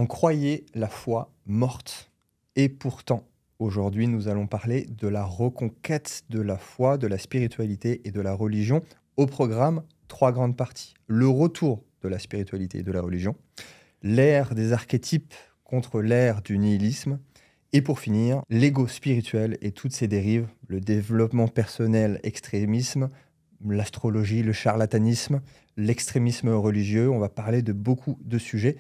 On croyait la foi morte. Et pourtant, aujourd'hui, nous allons parler de la reconquête de la foi, de la spiritualité et de la religion. Au programme, 3 grandes parties. Le retour de la spiritualité et de la religion, l'ère des archétypes contre l'ère du nihilisme, et pour finir, l'ego spirituel et toutes ses dérives, le développement personnel, extrémisme, l'astrologie, le charlatanisme, l'extrémisme religieux. On va parler de beaucoup de sujets.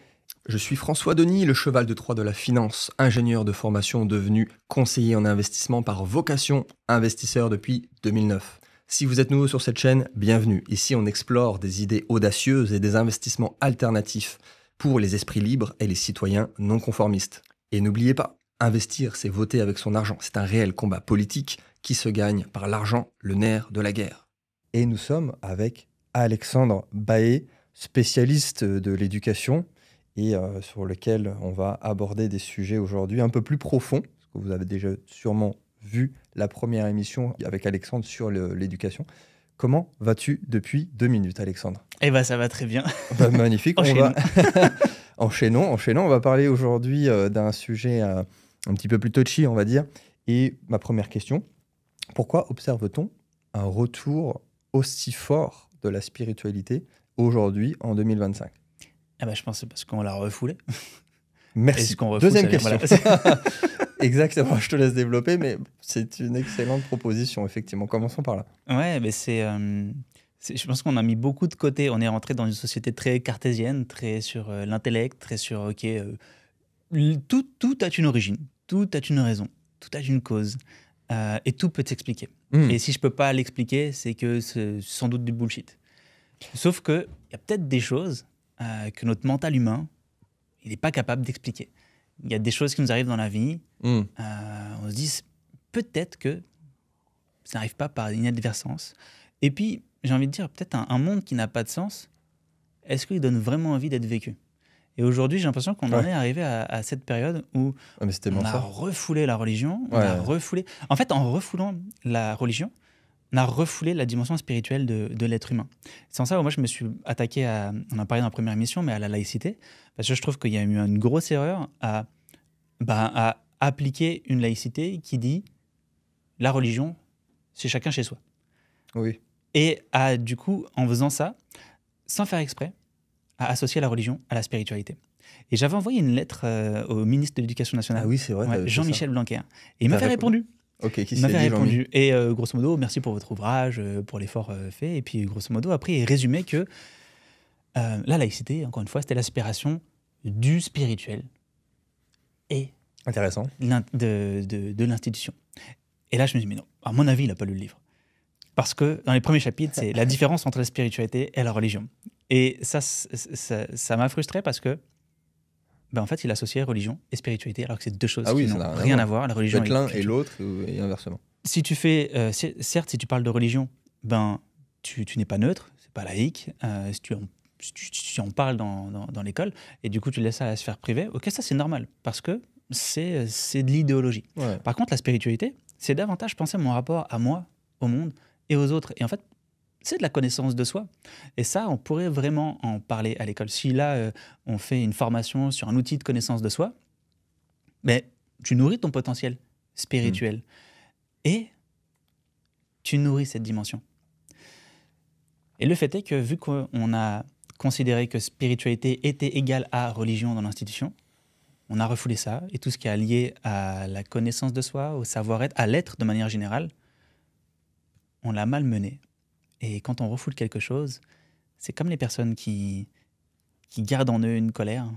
Je suis François Denis, le cheval de Troie de la finance, ingénieur de formation devenu conseiller en investissement par vocation, investisseur depuis 2009. Si vous êtes nouveau sur cette chaîne, bienvenue. Ici, on explore des idées audacieuses et des investissements alternatifs pour les esprits libres et les citoyens non conformistes. Et n'oubliez pas, investir, c'est voter avec son argent. C'est un réel combat politique qui se gagne par l'argent, le nerf de la guerre. Et nous sommes avec Alexandre Baé, spécialiste de l'éducation, et sur lequel on va aborder des sujets aujourd'hui un peu plus profonds, parce que vous avez déjà sûrement vu la première émission avec Alexandre sur l'éducation. Comment vas-tu depuis 2 minutes, Alexandre? Eh ben, ça va très bien. Bah, magnifique. Enchaînons. Enchaînons. On va parler aujourd'hui d'un sujet un petit peu plus touchy, on va dire. Et ma première question, pourquoi observe-t-on un retour aussi fort de la spiritualité aujourd'hui, en 2025? Eh ben, je pense que c'est parce qu'on l'a refoulé. Merci. Est-ce qu'on refoule, Deuxième ça veut question. dire, voilà. Exactement, je te laisse développer, mais c'est une excellente proposition, effectivement. Commençons par là. Ouais, mais je pense qu'on a mis beaucoup de côté. On est rentré dans une société très cartésienne, très sur l'intellect, très sur OK, tout a une origine, tout a une raison, tout a une cause, et tout peut s'expliquer. Et si je peux pas l'expliquer, c'est que c'est sans doute du bullshit. Sauf que il y a peut-être des choses que notre mental humain, il n'est pas capable d'expliquer. Il y a des choses qui nous arrivent dans la vie, on se dit peut-être que ça n'arrive pas par inadvertance. Et puis, j'ai envie de dire, peut-être un monde qui n'a pas de sens, est-ce qu'il donne vraiment envie d'être vécu? Et aujourd'hui, j'ai l'impression qu'on en est arrivé à cette période où on a refoulé la religion, on a refoulé... En fait, en refoulant la religion, on a refoulé la dimension spirituelle de l'être humain. C'est en ça que moi, je me suis attaqué à, on en a parlé dans la première émission, mais à la laïcité, parce que je trouve qu'il y a eu une grosse erreur à appliquer une laïcité qui dit la religion, c'est chacun chez soi. Oui. Et du coup, en faisant ça, sans faire exprès, à associer la religion à la spiritualité. Et j'avais envoyé une lettre au ministre de l'Éducation nationale, oui, c'est vrai, Jean-Michel Blanquer, et il m'avait répondu. Ok, il m'avait répondu. Et grosso modo, merci pour votre ouvrage, pour l'effort fait. Et puis, grosso modo, après, il résumait que la laïcité, encore une fois, c'était l'aspiration du spirituel et intéressant de l'institution. Et là, je me dis, mais non, à mon avis, il n'a pas lu le livre. Parce que dans les premiers chapitres, c'est la différence entre la spiritualité et la religion. Et ça m'a frustré parce que, en fait, il associait religion et spiritualité, alors que c'est deux choses qui n'ont rien à voir. La religion l'un et l'autre, et inversement. Si tu fais, certes, si tu parles de religion, tu n'es pas neutre, c'est pas laïque. Si tu en parles dans l'école, et du coup, tu laisses ça à la sphère privée, ok, ça c'est normal, parce que c'est de l'idéologie. Ouais. Par contre, la spiritualité, c'est davantage penser à mon rapport à moi, au monde et aux autres. Et en fait, c'est de la connaissance de soi. Et ça, on pourrait vraiment en parler à l'école. Si là, on fait une formation sur un outil de connaissance de soi, mais tu nourris ton potentiel spirituel. Et tu nourris cette dimension. Et le fait est que, vu qu'on a considéré que spiritualité était égale à religion dans l'institution, on a refoulé ça, et tout ce qui est lié à la connaissance de soi, au savoir-être, à l'être de manière générale, on l'a malmené. Et quand on refoule quelque chose, c'est comme les personnes qui gardent en eux une colère.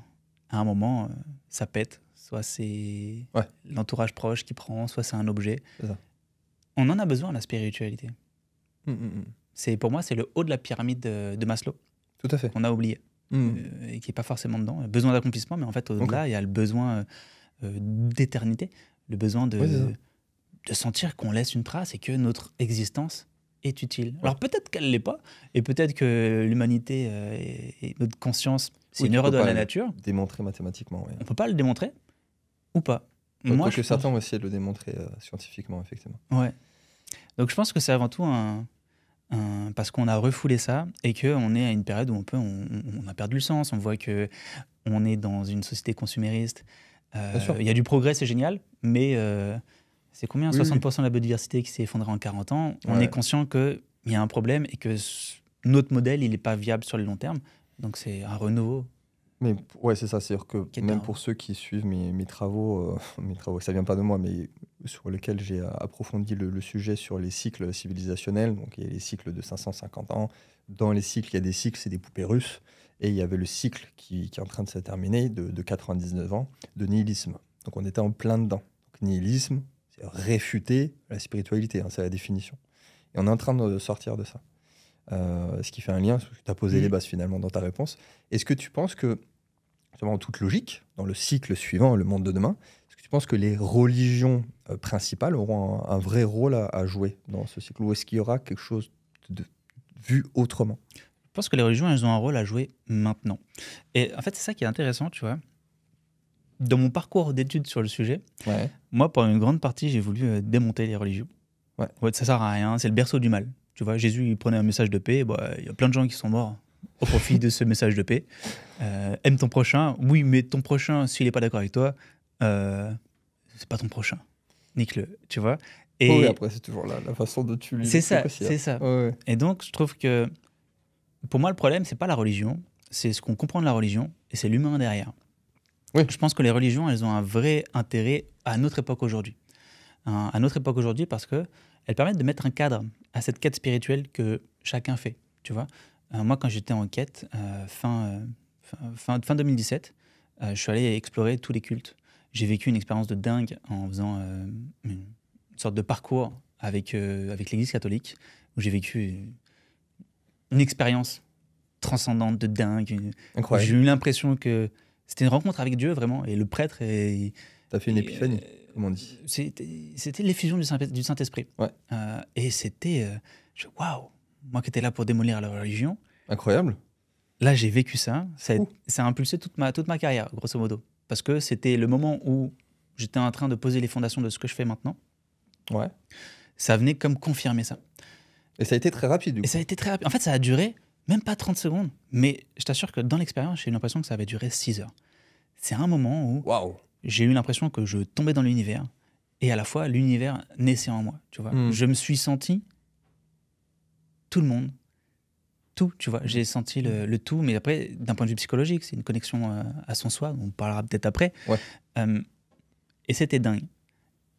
À un moment, ça pète. Soit c'est l'entourage proche qui prend, soit c'est un objet. C'est ça. On en a besoin, la spiritualité. Pour moi, c'est le haut de la pyramide de Maslow. Tout à fait. Qu'on a oublié. Et qui n'est pas forcément dedans. Besoin d'accomplissement, mais en fait, au-delà, il y a le besoin d'éternité. Le besoin de sentir qu'on laisse une trace et que notre existence est utile. Alors peut-être qu'elle ne l'est pas, et peut-être que l'humanité et notre conscience, c'est une erreur de la nature. Démontrer mathématiquement, oui. On ne peut pas le démontrer, ou pas. Moi, que certains ont essayé de le démontrer scientifiquement, effectivement. Ouais. Donc je pense que c'est avant tout un parce qu'on a refoulé ça et qu'on est à une période où on a perdu le sens. On voit qu'on est dans une société consumériste. Bien sûr. Il y a du progrès, c'est génial, mais c'est combien Oui, 60% de la biodiversité qui s'est effondrée en 40 ans. On Ouais. est conscient qu'il y a un problème et que notre modèle, il n'est pas viable sur le long terme. Donc c'est un renouveau. Mais ouais, c'est ça. C'est-à-dire que Quête même d'un- pour ceux qui suivent mes travaux, mes travaux, ça vient pas de moi, mais sur lesquels j'ai approfondi le sujet sur les cycles civilisationnels. Donc, il y a les cycles de 550 ans. Dans les cycles, il y a des cycles, c'est des poupées russes. Et il y avait le cycle qui est en train de se terminer de 99 ans de nihilisme. Donc, on était en plein dedans. Donc, nihilisme, c'est réfuter la spiritualité, hein, c'est la définition. Et on est en train de sortir de ça. Ce qui fait un lien, parce que tu as posé les bases finalement dans ta réponse. Est-ce que tu penses que, en toute logique, dans le cycle suivant, le monde de demain, est-ce que tu penses que les religions principales auront un vrai rôle à jouer dans ce cycle? Ou est-ce qu'il y aura quelque chose de vu autrement? Je pense que les religions, elles ont un rôle à jouer maintenant. Et en fait, c'est ça qui est intéressant, tu vois. Dans mon parcours d'études sur le sujet, Ouais. moi, pendant une grande partie, j'ai voulu démonter les religions. Ouais. Ça sert à rien, c'est le berceau du mal. Tu vois, Jésus, il prenait un message de paix, il y a plein de gens qui sont morts au profit de ce message de paix. Aime ton prochain, oui, mais ton prochain, s'il n'est pas d'accord avec toi, c'est pas ton prochain. Nique-le, tu vois. Et Oui, après, c'est toujours la façon dont tu c'est ça, l'expliques aussi, hein. c'est ça. Ouais. Et donc, je trouve que, pour moi, le problème, c'est pas la religion, c'est ce qu'on comprend de la religion, et c'est l'humain derrière. Oui. Je pense que les religions, elles ont un vrai intérêt à notre époque aujourd'hui. À notre époque aujourd'hui parce qu'elles permettent de mettre un cadre à cette quête spirituelle que chacun fait, tu vois. Moi, quand j'étais en quête, fin 2017, je suis allé explorer tous les cultes. J'ai vécu une expérience de dingue en faisant une sorte de parcours avec l'Église catholique, où j'ai vécu une expérience transcendante de dingue, où Incroyable. j'ai eu l'impression que c'était une rencontre avec Dieu, vraiment, et le prêtre est... T'as fait une et, épiphanie, comme on dit. C'était l'effusion du Saint-Esprit. Ouais. Et c'était... waouh, moi qui étais là pour démolir la religion, Incroyable. là j'ai vécu ça, Fou. ça a impulsé toute ma carrière, grosso modo. Parce que c'était le moment où j'étais en train de poser les fondations de ce que je fais maintenant. Ouais. Ça venait comme confirmer ça. Et ça a été très rapide, du Et coup. ça a été très rapide. En fait, ça a duré même pas 30 secondes. Mais je t'assure que dans l'expérience, j'ai eu l'impression que ça avait duré 6 heures. C'est un moment où Waouh. j'ai eu l'impression que je tombais dans l'univers et à la fois l'univers naissait en moi, tu vois. Mm. Je me suis senti tout le monde, tout, tu vois. J'ai senti le tout, mais après, d'un point de vue psychologique, c'est une connexion à son soi, on parlera peut-être après. Ouais. Et c'était dingue.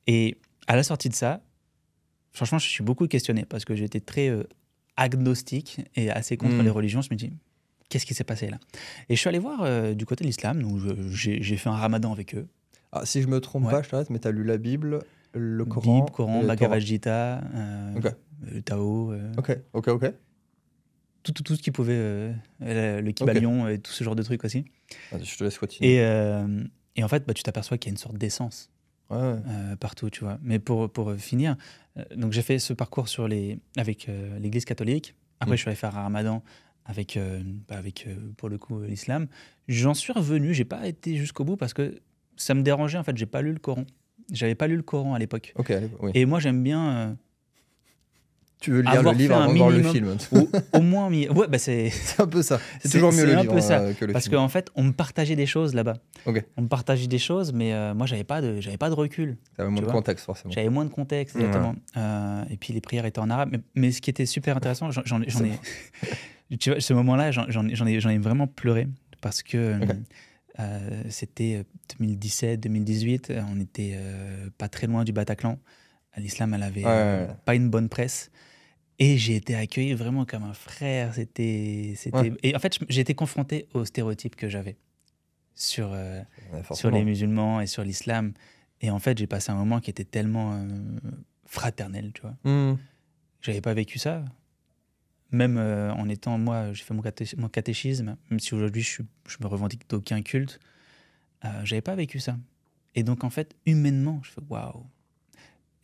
Et à la sortie de ça, franchement, je suis beaucoup questionné parce que j'étais très agnostique et assez contre les religions. Je me dis, qu'est-ce qui s'est passé là? Et je suis allé voir du côté de l'islam, où j'ai fait un ramadan avec eux. Ah, si je me trompe Ouais. pas, je t'arrête, mais t'as lu la Bible, le Coran. Bible, Coran, et la Bhagavad Torah. Gita, Ok. le Tao, Ok. tout ce qui pouvait, le Kybalion et tout ce genre de trucs aussi. Vas-y, je te laisse continuer. Et en fait, tu t'aperçois qu'il y a une sorte d'essence Ouais. partout, tu vois. Mais pour finir, donc j'ai fait ce parcours avec l'Église catholique. Après, je suis allé faire un ramadan avec pour le coup, l'islam. J'en suis revenu, j'ai pas été jusqu'au bout parce que ça me dérangeait, en fait, j'ai pas lu le Coran. J'avais pas lu le Coran à l'époque. Ok, allez, oui. Et moi, j'aime bien... Tu veux lire avoir le livre fait un avant de voir le minimum, film. au moins... Ouais, bah c'est... C'est un peu ça. C'est toujours mieux le un livre peu ça, que le parce film. qu'en fait, on me partageait des choses là-bas. Ok. On me partageait des choses, mais moi, j'avais pas de recul. T'avais moins Tu de vois. contexte, forcément. J'avais moins de contexte, exactement. Et puis, les prières étaient en arabe. Mais ce qui était super intéressant, j'en ai... Tu vois, ce moment-là, j'en ai vraiment pleuré, parce que c'était 2017, 2018, on était pas très loin du Bataclan. L'islam, elle avait pas une bonne presse. Et j'ai été accueilli vraiment comme un frère. Et en fait, j'ai été confronté aux stéréotypes que j'avais sur les musulmans et sur l'islam. Et en fait, j'ai passé un moment qui était tellement fraternel, tu vois. J'avais pas vécu ça. Même en étant, moi, j'ai fait mon catéchisme, même si aujourd'hui je me revendique d'aucun culte, j'avais pas vécu ça. Et donc, en fait, humainement, je fais waouh.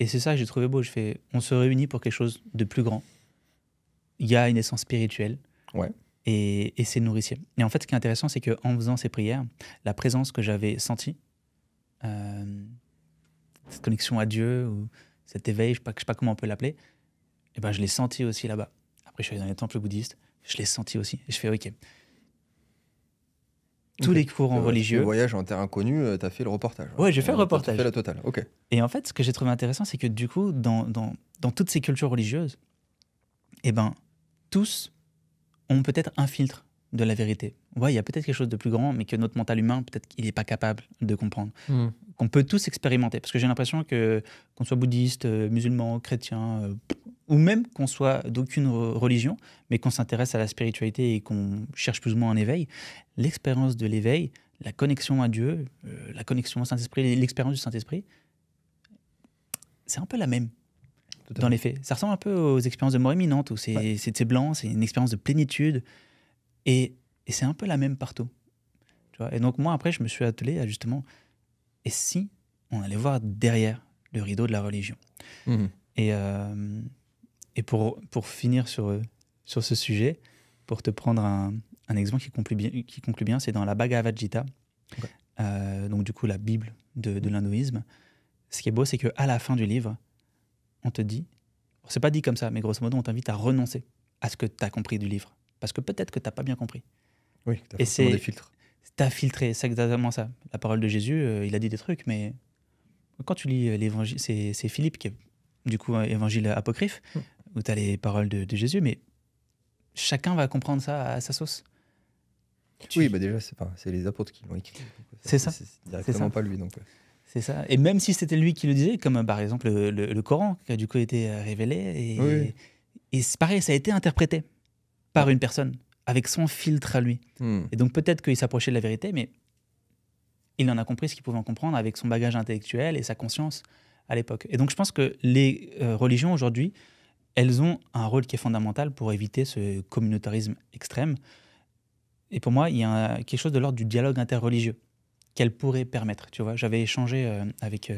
Et c'est ça que j'ai trouvé beau. Je fais, on se réunit pour quelque chose de plus grand. Il y a une essence spirituelle. Ouais. Et c'est nourricier. Et en fait, ce qui est intéressant, c'est qu'en faisant ces prières, la présence que j'avais sentie, cette connexion à Dieu, ou cet éveil, je sais pas comment on peut l'appeler, et ben, je l'ai senti aussi là-bas. Après, je suis allé dans les temples bouddhistes. Je l'ai senti aussi. Et je fais, OK. Tous les courants religieux. Le voyage en terre inconnue, tu as fait le reportage. Ouais, j'ai fait le Tu reportage. as fait la totale, ok. Et en fait, ce que j'ai trouvé intéressant, c'est que du coup, dans toutes ces cultures religieuses, eh ben, tous ont peut-être un filtre de la vérité. Ouais, il y a peut-être quelque chose de plus grand, mais que notre mental humain, peut-être qu'il n'est pas capable de comprendre. Qu'on peut tous expérimenter. Parce que j'ai l'impression que, qu'on soit bouddhiste, musulman, chrétien, ou même qu'on soit d'aucune religion, mais qu'on s'intéresse à la spiritualité et qu'on cherche plus ou moins un éveil, l'expérience de l'éveil, la connexion à Dieu, la connexion au Saint-Esprit, l'expérience du Saint-Esprit, c'est un peu la même dans les faits. Ça ressemble un peu aux expériences de mort imminente, où c'est blanc, c'est une expérience de plénitude, et c'est un peu la même partout. Tu vois, et donc moi, après, je me suis attelé à justement, et si on allait voir derrière le rideau de la religion. Et pour finir sur ce sujet, pour te prendre un exemple qui conclut bien, c'est dans la Bhagavad Gita, donc du coup la Bible de l'hindouisme. Ce qui est beau, c'est qu'à la fin du livre, on te dit, c'est pas dit comme ça, mais grosso modo, on t'invite à renoncer à ce que tu as compris du livre. Parce que peut-être que tu n'as pas bien compris. Oui, tu as forcément des filtres. Tu as filtré, c'est exactement ça. La parole de Jésus, il a dit des trucs, mais quand tu lis l'évangile, c'est Philippe qui est du coup un évangile apocryphe, où tu as les paroles de Jésus, mais chacun va comprendre ça à sa sauce. Oui, bah déjà, c'est les apôtres qui l'ont écrit. C'est ça. C'est directement pas lui. Donc, c'est ça. Et même si c'était lui qui le disait, comme par exemple le Coran, qui a du coup été révélé, et c'est pareil, ça a été interprété par une personne, avec son filtre à lui. Et donc peut-être qu'il s'approchait de la vérité, mais il en a compris ce qu'il pouvait en comprendre avec son bagage intellectuel et sa conscience à l'époque. Et donc je pense que les religions aujourd'hui, elles ont un rôle qui est fondamental pour éviter ce communautarisme extrême. Et pour moi, il y a quelque chose de l'ordre du dialogue interreligieux qu'elle pourrait permettre. Tu vois, j'avais échangé avec...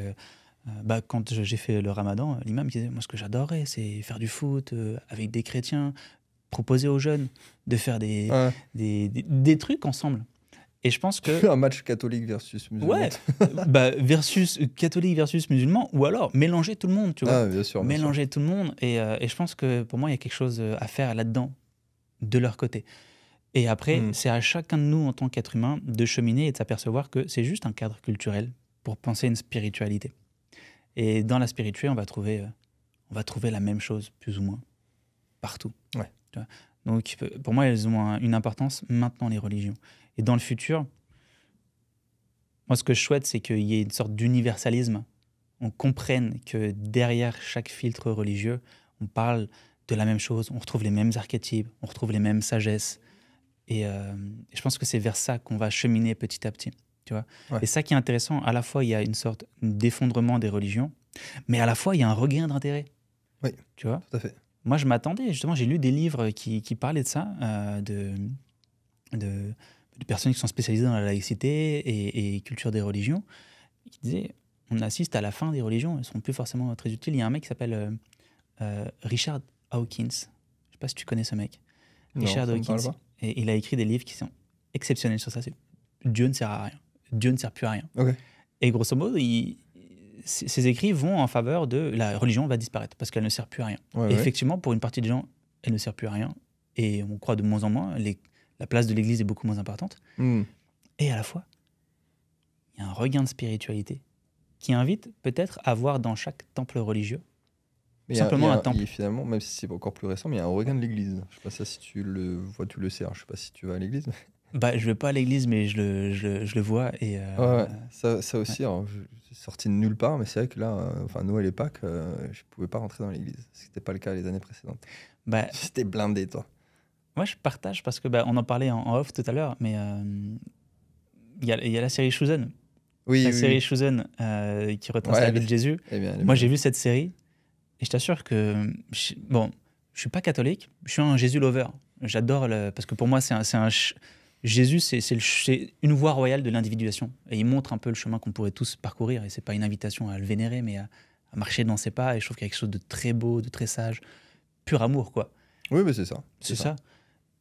quand j'ai fait le ramadan, l'imam disait, moi ce que j'adorais, c'est faire du foot avec des chrétiens, proposer aux jeunes de faire des trucs ensemble. Et je pense que... Un match catholique versus musulman. Ouais, versus catholique versus musulman, ou alors mélanger tout le monde, tu vois. Bien sûr, mélanger tout le monde. Et je pense que pour moi, il y a quelque chose à faire là-dedans, de leur côté. Et après, c'est à chacun de nous, en tant qu'être humain, de cheminer et de s'apercevoir que c'est juste un cadre culturel pour penser une spiritualité. Et dans la spiritualité, on va trouver la même chose, plus ou moins, partout. Ouais. Tu vois. Donc, pour moi, elles ont une importance maintenant, les religions. Et dans le futur, moi, ce que je souhaite, c'est qu'il y ait une sorte d'universalisme. On comprenne que derrière chaque filtre religieux, on parle de la même chose, on retrouve les mêmes archétypes, on retrouve les mêmes sagesses. Et je pense que c'est vers ça qu'on va cheminer petit à petit. Tu vois. Et ça qui est intéressant, à la fois, il y a une sorte d'effondrement des religions, mais à la fois, il y a un regain d'intérêt. Oui, tu vois. Tout à fait. Moi, je m'attendais, justement, j'ai lu des livres qui parlaient de ça, de personnes qui sont spécialisées dans la laïcité et culture des religions, qui disaient, on assiste à la fin des religions, elles ne seront plus forcément très utiles. Il y a un mec qui s'appelle Richard Dawkins, je ne sais pas si tu connais ce mec. Richard Dawkins, et il a écrit des livres qui sont exceptionnels sur ça, c'est Dieu ne sert à rien, Dieu ne sert plus à rien. Okay. Et grosso modo, ces écrits vont en faveur de la religion va disparaître parce qu'elle ne sert plus à rien. Et effectivement, pour une partie des gens, elle ne sert plus à rien. Et on croit de moins en moins. La place de l'Église est beaucoup moins importante. Et à la fois, il y a un regain de spiritualité qui invite peut-être à voir dans chaque temple religieux simplement un temple. Finalement, même si c'est encore plus récent, mais il y a un regain de l'Église. Je ne sais pas ça, si tu le vois, tu le sais. Alors, je ne sais pas si tu vas à l'Église. Bah, je ne vais pas à l'église, mais je le vois. Et, ça aussi, alors, je suis sorti de nulle part, mais c'est vrai que là, Noël et Pâques, je ne pouvais pas rentrer dans l'église. Ce n'était pas le cas les années précédentes. C'était blindé, toi. Moi, je partage parce que on en parlait en off tout à l'heure, mais il y a la série Chosen. Série Chosen qui retrace la vie de Jésus. Moi, j'ai vu cette série et je t'assure que... je ne suis pas catholique, je suis un Jésus lover. J'adore, parce que pour moi, Jésus, c'est une voie royale de l'individuation. Et il montre un peu le chemin qu'on pourrait tous parcourir. Et ce n'est pas une invitation à le vénérer, mais à marcher dans ses pas. Et je trouve qu'il y a quelque chose de très beau, de très sage. Pur amour, quoi. Oui, mais c'est ça. C'est ça.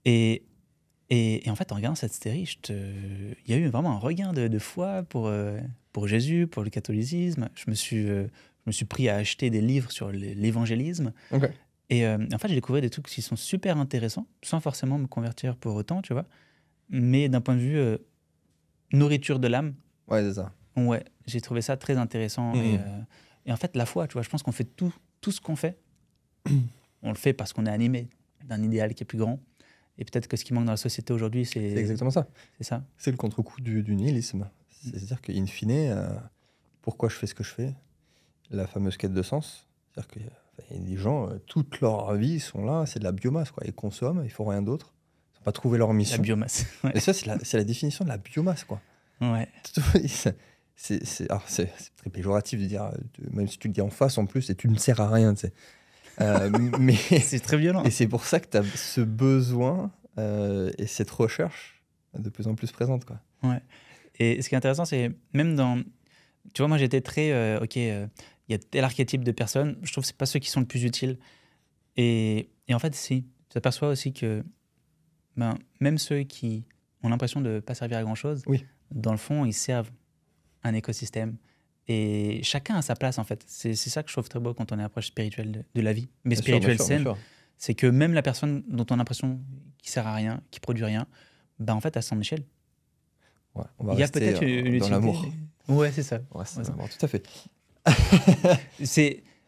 Et en fait, en regardant cette série, il y a eu vraiment un regain de foi pour Jésus, pour le catholicisme. Je me suis pris à acheter des livres sur l'évangélisme. Okay. Et en fait, j'ai découvert des trucs qui sont super intéressants, sans forcément me convertir pour autant, tu vois. Mais d'un point de vue nourriture de l'âme, Ouais, c'est ça. ouais, j'ai trouvé ça très intéressant. Et en fait, la foi, tu vois, je pense qu'on fait tout ce qu'on fait, on le fait parce qu'on est animé d'un idéal qui est plus grand. Et peut-être que ce qui manque dans la société aujourd'hui, C'est exactement ça. c'est ça. C'est le contre-coup du nihilisme. C'est-à-dire qu'in fine, pourquoi je fais ce que je fais? La fameuse quête de sens. C'est-à-dire qu'il y a des gens, toute leur vie, ils sont là, c'est de la biomasse, quoi. Ils consomment, ils font rien d'autre. Ils n'ont pas trouvé leur La mission. biomasse. Ouais. Et ça, c'est la définition de la biomasse, quoi. Ouais. C'est très péjoratif de dire, même si tu le dis en face, en plus, et tu ne sers à rien, tu sais. Mais C'est très violent. et c'est pour ça que tu as ce besoin et cette recherche de plus en plus présente, quoi. Ouais. Et ce qui est intéressant, c'est même dans. Tu vois, moi, j'étais très. Ok, il y a tel archétype de personnes. Je trouve que ce pas ceux qui sont le plus utiles. Et en fait, si. Tu t'aperçois aussi que même ceux qui ont l'impression de ne pas servir à grand-chose, Oui. dans le fond, ils servent un écosystème. Et chacun a sa place, en fait. C'est ça que je trouve très beau quand on est approche spirituelle de la vie. Mais Bien sûr, spirituelle bien sûr, bien saine, sûr. c'est que même la personne dont on a l'impression qu'il sert à rien, qui produit rien, en fait, à son échelle, Ouais, on va il y a rester peut-être une dans utilité. l'amour. Ouais, c'est ça. Ouais, c'est Ouais, dans l'amour, tout à fait.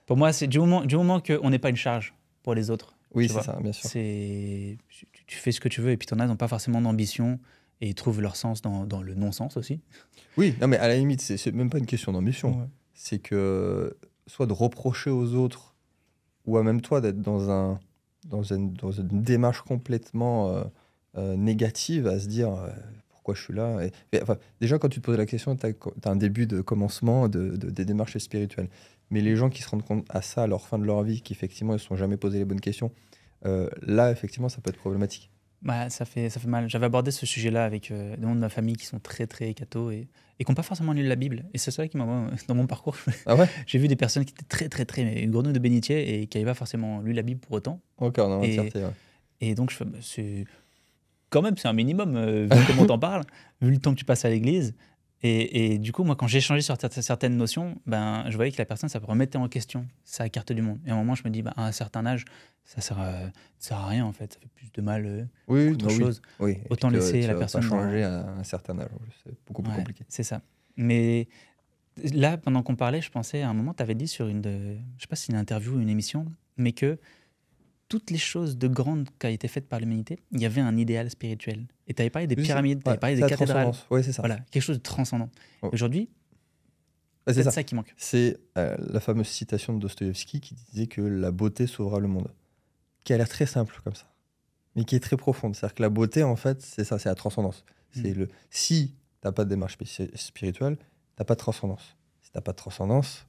pour moi, c'est du moment qu'on n'est pas une charge pour les autres. Oui, tu c'est vois. ça, bien sûr. Tu fais ce que tu veux, et puis t'en as, ils n'ont pas forcément d'ambition, et ils trouvent leur sens dans le non-sens aussi. Oui, non, mais à la limite, c'est même pas une question d'ambition. Ouais. C'est que soit de reprocher aux autres, ou à même toi d'être dans une démarche complètement négative, à se dire pourquoi je suis là. Enfin, déjà, quand tu te poses la question, tu as un début de commencement des démarches spirituelles. Mais les gens qui se rendent compte à ça à leur fin de leur vie, qu'effectivement, ils ne se sont jamais posé les bonnes questions, là, effectivement, ça peut être problématique. Ça fait mal. J'avais abordé ce sujet-là avec des membres de ma famille qui sont très, très cathos et qui n'ont pas forcément lu la Bible. Et c'est ça qui m'a, moi, dans mon parcours, Ah ouais? j'ai vu des personnes qui étaient très, très, très, mais une grenouille de bénitier et qui n'avaient pas forcément lu la Bible pour autant. Encore dans Et, l'entièreté, ouais. et donc, je fais, c'est un minimum, vu comment t'en parles, vu le temps que tu passes à l'église. Et du coup, moi, quand j'ai échangé sur certaines notions, je voyais que la personne, ça remettait en question sa carte du monde. Et à un moment, je me dis, à un certain âge, ça sert à rien, en fait. Ça fait plus de mal Oui, qu'autre non, oui. chose. Oui. Et Autant puis laisser tu la vas personne pas dans- changer à un certain âge. C'est beaucoup plus Ouais, compliqué. c'est ça. Mais là, pendant qu'on parlait, je pensais à un moment, tu avais dit sur je sais pas si c'est une interview ou une émission, mais que toutes les choses de grandes qui ont été faites par l'humanité, il y avait un idéal spirituel. Et tu avais parlé des Oui, pyramides, tu avais parlé des c'est la cathédrales. transcendance. Oui, c'est ça. Voilà, quelque chose de transcendant. Oh. Aujourd'hui, Ouais, c'est c'est ça. ça qui manque. C'est la fameuse citation de Dostoïevski qui disait que la beauté sauvera le monde. Qui a l'air très simple comme ça, mais qui est très profonde. C'est-à-dire que la beauté, en fait, c'est ça, c'est la transcendance. Si tu n'as pas de démarche spirituelle, tu n'as pas de transcendance. Si tu n'as pas de transcendance,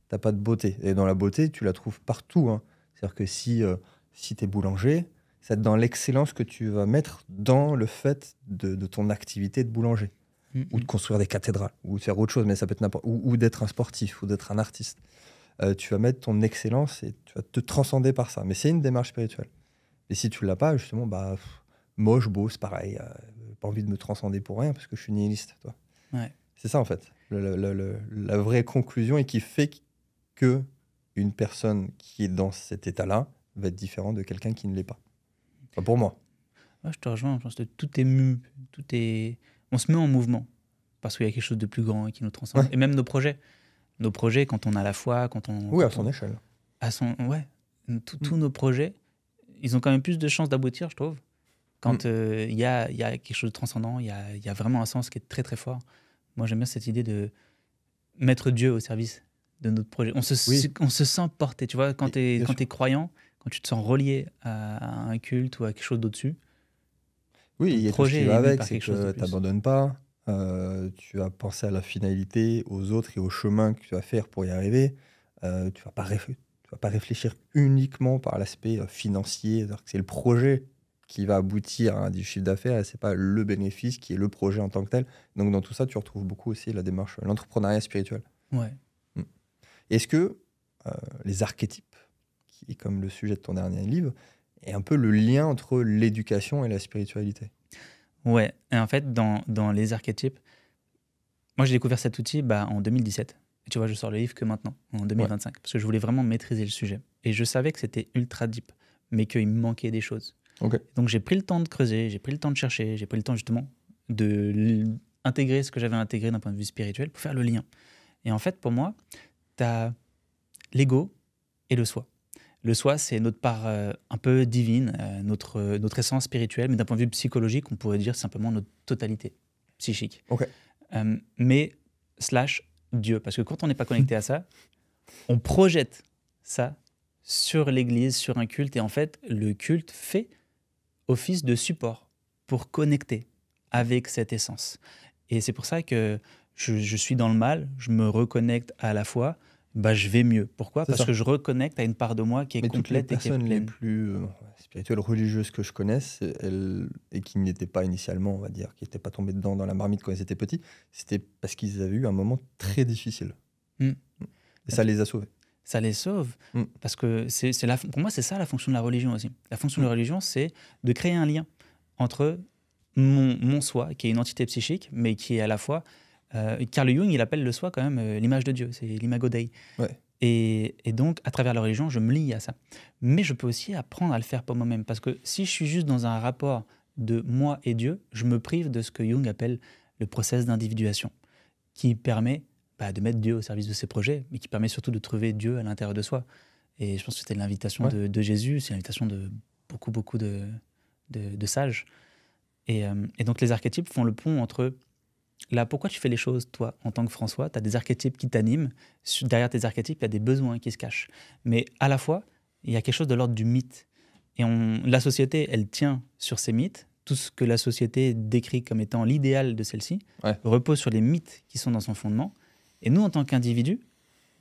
tu n'as pas de beauté. Et dans la beauté, tu la trouves partout, hein. C'est-à-dire que si tu es boulanger, c'est dans l'excellence que tu vas mettre dans le fait de ton activité de boulanger. Ou de construire des cathédrales, ou de faire autre chose, mais ça peut être n'importe ou d'être un sportif, ou d'être un artiste. Tu vas mettre ton excellence et tu vas te transcender par ça. Mais c'est une démarche spirituelle. Et si tu l'as pas, justement, moche, beau, c'est pareil. Pas envie de me transcender pour rien parce que je suis nihiliste. Toi. Ouais. C'est ça, en fait. La vraie conclusion et qui fait que une personne qui est dans cet état-là va être différente de quelqu'un qui ne l'est pas. Enfin, pour moi. Ouais, je te rejoins. Je pense que tout est on se met en mouvement parce qu'il y a quelque chose de plus grand et qui nous transcende. Ouais. Et même nos projets. Nos projets, quand on a la foi, quand on. Oui, quand à son on- échelle. Ouais. Tous nos projets, ils ont quand même plus de chances d'aboutir, je trouve. Quand il y a quelque chose de transcendant, il y a vraiment un sens qui est très très fort. Moi, j'aime bien cette idée de mettre Dieu au service de notre projet. On se sent porté, tu vois, quand tu Bien sûr. es croyant, quand tu te sens relié à un culte ou à quelque chose d'au-dessus. Oui, Ton il y a tout ce projet qui est va ému avec, par c'est quelque chose de que plus. tu n'abandonnes pas, tu vas penser à la finalité, aux autres et au chemin que tu vas faire pour y arriver. Tu vas pas réfléchir uniquement par l'aspect financier, c'est-à-dire que c'est le projet qui va aboutir à du chiffre d'affaires et c'est pas le bénéfice qui est le projet en tant que tel. Donc dans tout ça, tu retrouves beaucoup aussi la démarche, l'entrepreneuriat spirituel. Ouais. Est-ce que les archétypes, qui est comme le sujet de ton dernier livre, est un peu le lien entre l'éducation et la spiritualité? Ouais. Et en fait, dans les archétypes, moi j'ai découvert cet outil en 2017. Et tu vois, je sors le livre que maintenant, en 2025, parce que je voulais vraiment maîtriser le sujet. Et je savais que c'était ultra deep, mais qu'il me manquait des choses. Ok. Donc j'ai pris le temps de creuser, j'ai pris le temps de chercher, j'ai pris le temps justement de intégrer ce que j'avais intégré d'un point de vue spirituel pour faire le lien. Et en fait, pour moi, tu as l'ego et le soi. Le soi, c'est notre part un peu divine, notre essence spirituelle, mais d'un point de vue psychologique, on pourrait dire simplement notre totalité psychique. Ok. Mais slash Dieu, parce que quand on n'est pas connecté à ça, on projette ça sur l'Église, sur un culte, et en fait, le culte fait office de support pour connecter avec cette essence. Et c'est pour ça que je suis dans le mal, je me reconnecte à la foi, bah, je vais mieux. Pourquoi ? Parce que je reconnecte à une part de moi qui est complète et qui est pleine. Mais toutes les personnes les plus spirituelles, religieuses que je connaisse, et qui n'étaient pas initialement, on va dire, qui n'étaient pas tombées dedans dans la marmite quand ils étaient petits, c'était parce qu'ils avaient eu un moment très difficile. Et ça les a sauvés. Ça les sauve, parce que pour moi, c'est ça la fonction de la religion aussi. La fonction de la religion, c'est de créer un lien entre mon soi, qui est une entité psychique, mais qui est à la fois... Carl Jung, il appelle le soi quand même l'image de Dieu, c'est l'imago Dei. Ouais. Et donc, à travers la religion, je me lie à ça. Mais je peux aussi apprendre à le faire pour moi-même, parce que si je suis juste dans un rapport de moi et Dieu, je me prive de ce que Jung appelle le process d'individuation, qui permet de mettre Dieu au service de ses projets, mais qui permet surtout de trouver Dieu à l'intérieur de soi. Et je pense que c'était l'invitation de Jésus, c'est l'invitation de beaucoup de sages. Et donc, les archétypes font le pont entre... Là, pourquoi tu fais les choses, toi, en tant que François ? Tu as des archétypes qui t'animent. Derrière tes archétypes, il y a des besoins qui se cachent. Mais à la fois, il y a quelque chose de l'ordre du mythe. Et la société, elle tient sur ces mythes. Tout ce que la société décrit comme étant l'idéal de celle-ci repose sur les mythes qui sont dans son fondement. Et nous, en tant qu'individus,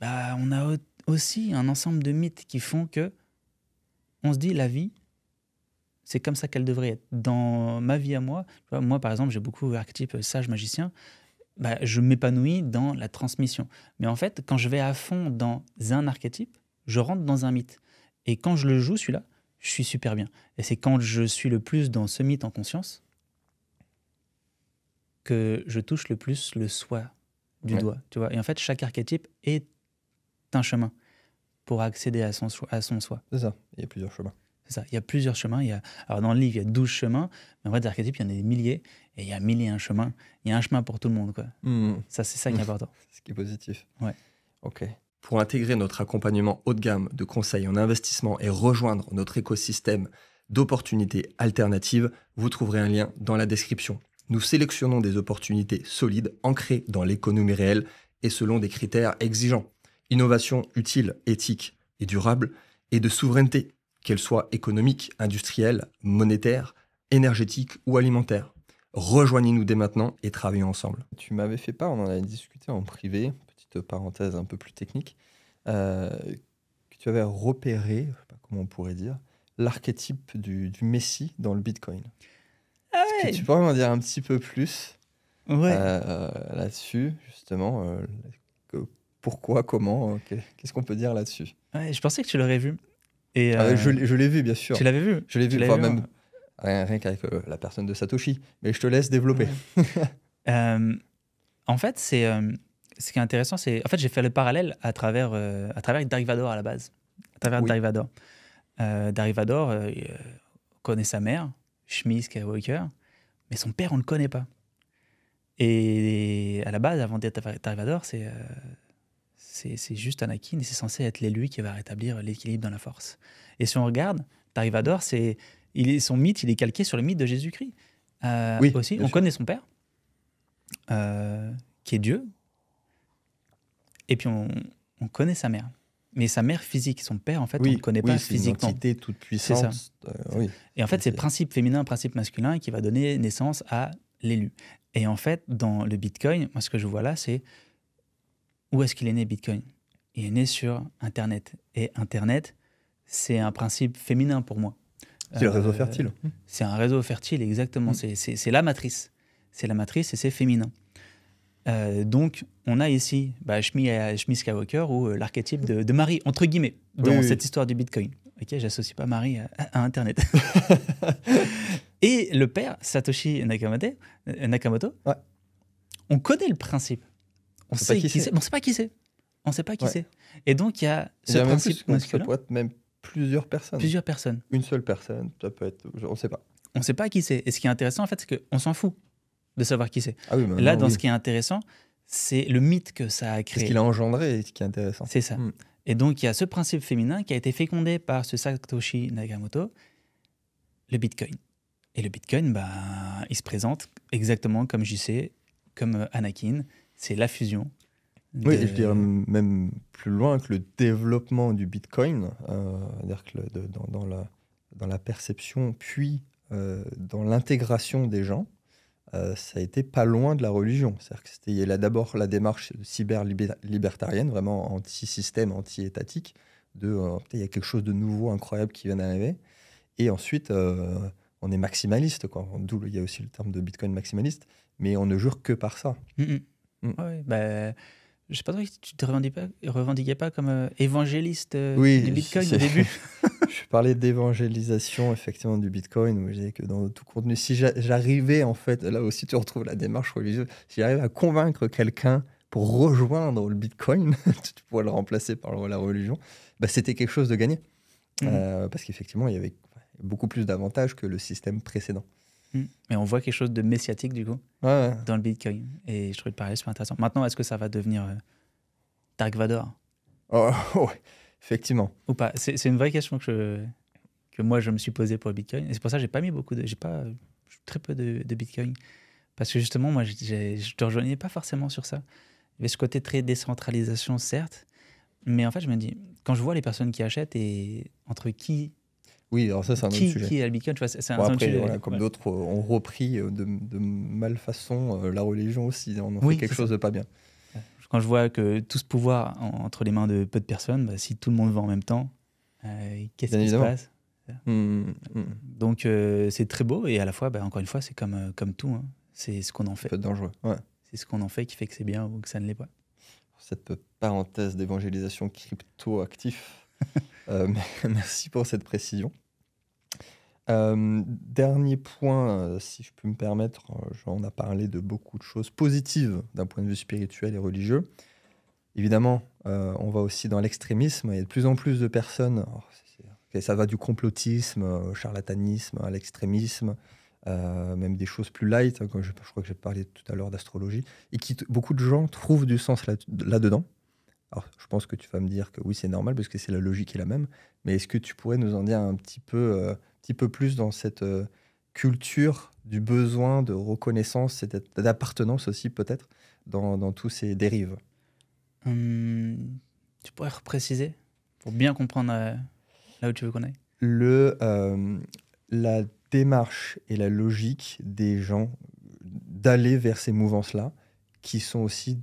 on a aussi un ensemble de mythes qui font que on se dit la vie, c'est comme ça qu'elle devrait être. Dans ma vie à moi, moi par exemple, j'ai beaucoup l'archétype sage magicien, je m'épanouis dans la transmission. Mais en fait, quand je vais à fond dans un archétype, je rentre dans un mythe. Et quand je le joue, celui-là, je suis super bien. Et c'est quand je suis le plus dans ce mythe en conscience que je touche le plus le soi du doigt. Tu vois. Et en fait, chaque archétype est un chemin pour accéder à son soi. C'est ça, il y a plusieurs chemins. C'est ça, il y a plusieurs chemins. Alors dans le livre, il y a 12 chemins, mais en vrai, des archétypes, il y en a des milliers, et il y a 1001 chemins. Il y a un chemin pour tout le monde, quoi. Ça, c'est ça qui est important. C'est ce qui est positif. Ouais. Ok. Pour intégrer notre accompagnement haut de gamme de conseils en investissement et rejoindre notre écosystème d'opportunités alternatives, vous trouverez un lien dans la description. Nous sélectionnons des opportunités solides, ancrées dans l'économie réelle et selon des critères exigeants. Innovation utile, éthique et durable, et de souveraineté, qu'elle soit économique, industrielle, monétaire, énergétique ou alimentaire. Rejoignez-nous dès maintenant et travaillons ensemble. Tu m'avais fait part, on en avait discuté en privé, petite parenthèse un peu plus technique, que tu avais repéré, je ne sais pas comment on pourrait dire, l'archétype du Messie dans le Bitcoin. Est-ce que tu pourrais m'en dire un petit peu plus là-dessus, justement pourquoi, comment, qu'est-ce qu'on peut dire là-dessus? Je pensais que tu l'aurais vu. Et je l'ai vu, bien sûr. Tu l'avais vu? Je l'ai vu, même rien qu'avec la personne de Satoshi. Mais je te laisse développer. En fait, ce qui est intéressant, c'est... En fait, j'ai fait le parallèle à travers Dark Vador à la base. À travers Dark Vador. Dark Vador connaît sa mère, Shmi Skywalker, mais son père, on ne le connaît pas. Et à la base, avant d'être Dark Vador, c'est juste Anakin et c'est censé être l'élu qui va rétablir l'équilibre dans la force. Et si on regarde, Dark Vador, son mythe, il est calqué sur le mythe de Jésus-Christ. Aussi, on connaît son père, qui est Dieu, et puis on connaît sa mère. Mais sa mère physique, son père, en fait, on ne connaît pas physiquement. C'est une entité toute puissante. C'est ça. Et en fait, c'est principe féminin, principe masculin qui va donner naissance à l'élu. Et en fait, dans le Bitcoin, moi, ce que je vois là, c'est où est-ce qu'il est né, Bitcoin ? Il est né sur Internet. Et Internet, c'est un principe féminin pour moi. C'est le réseau fertile. C'est un réseau fertile, exactement. C'est la matrice. C'est la matrice et c'est féminin. Donc, on a ici Shmi Skywalker ou l'archétype de Marie, entre guillemets, dans cette histoire du Bitcoin. Ok, j'associe pas Marie à Internet. Et le père, Satoshi Nakamoto, on connaît le principe. On sait qui c'est, mais on ne sait pas qui c'est. On ne sait pas qui Ouais. c'est. Et donc, il y a Il ce y a même principe plus, donc ça masculin. pourrait être même plusieurs personnes. Plusieurs personnes. Une seule personne, ça peut être, on ne sait pas. On ne sait pas qui c'est. Et ce qui est intéressant, en fait, c'est qu'on s'en fout de savoir qui c'est. Ah oui, Là, maintenant, dans oui. ce qui est intéressant, c'est le mythe que ça a C'est ce créé. qu'il a engendré et ce qui est intéressant. C'est ça. Mm. Et donc, il y a ce principe féminin qui a été fécondé par ce Satoshi Nakamoto, le Bitcoin. Et le Bitcoin, bah, il se présente exactement comme JC, comme Anakin. C'est la fusion. Oui, et je dirais même plus loin que le développement du Bitcoin, c'est-à-dire que dans la perception, puis dans l'intégration des gens, ça a été pas loin de la religion. C'est-à-dire que il y a d'abord la démarche cyber-libertarienne, vraiment anti-système, anti-étatique, il y a quelque chose de nouveau, incroyable qui vient d'arriver. Et ensuite, on est maximaliste, quoi. D'où il y a aussi le terme de Bitcoin maximaliste, mais on ne jure que par ça. Mhm. Mm. Ouais, bah, je sais pas toi, tu te revendiquais pas comme évangéliste Oui, du Bitcoin c'est- au début. Je parlais d'évangélisation, effectivement, du Bitcoin, où je disais que dans tout contenu, si j'arrivais, en fait, là aussi tu retrouves la démarche religieuse, si j'arrivais à convaincre quelqu'un pour rejoindre le Bitcoin, tu pourrais le remplacer par la religion, bah, c'était quelque chose de gagné. Parce qu'effectivement, il y avait beaucoup plus d'avantages que le système précédent. Mais on voit quelque chose de messiatique, du coup, Ouais, dans le Bitcoin. Et je trouve le parallèle super intéressant. Maintenant, est-ce que ça va devenir Dark Vador oh, ouais, effectivement. ou pas? C'est une vraie question que moi, je me suis posée pour le Bitcoin. Et c'est pour ça que j'ai pas mis très peu de Bitcoin. Parce que justement, moi, je te rejoignais pas forcément sur ça. Il y avait ce côté très décentralisation, certes. Mais en fait, je me dis, quand je vois les personnes qui achètent et entre qui Oui, alors ça, c'est un autre sujet. qui a le Bitcoin, tu vois, c'est un Bon, autre après, sujet. voilà, comme Ouais. d'autres ont repris de malfaçon la religion aussi. On en Oui, fait quelque c'est chose ça. de pas bien. Quand je vois que tout ce pouvoir entre les mains de peu de personnes, bah, si tout le monde vend en même temps, qu'est-ce Bien qui se évidemment. passe? Donc c'est très beau et à la fois, bah, encore une fois, c'est comme tout. Hein. C'est ce qu'on en Ça fait. peut être dangereux. Ouais. C'est ce qu'on en fait qui fait que c'est bien ou que ça ne l'est pas. Cette parenthèse d'évangélisation crypto-actif. Merci pour cette précision. Dernier point, si je peux me permettre, on a parlé de beaucoup de choses positives d'un point de vue spirituel et religieux. Évidemment, on va aussi dans l'extrémisme. Il y a de plus en plus de personnes, ça va du complotisme au charlatanisme, à l'extrémisme, même des choses plus light, hein, comme je crois que j'ai parlé tout à l'heure d'astrologie, et beaucoup de gens trouvent du sens là-dedans. Alors, je pense que tu vas me dire que oui, c'est normal, parce que c'est la logique est la même, mais est-ce que tu pourrais nous en dire un petit peu plus dans cette culture du besoin de reconnaissance et d'appartenance aussi, peut-être, dans tous ces dérives? Tu pourrais repréciser pour bien comprendre là où tu veux qu'on aille. La démarche et la logique des gens d'aller vers ces mouvances-là, qui sont aussi,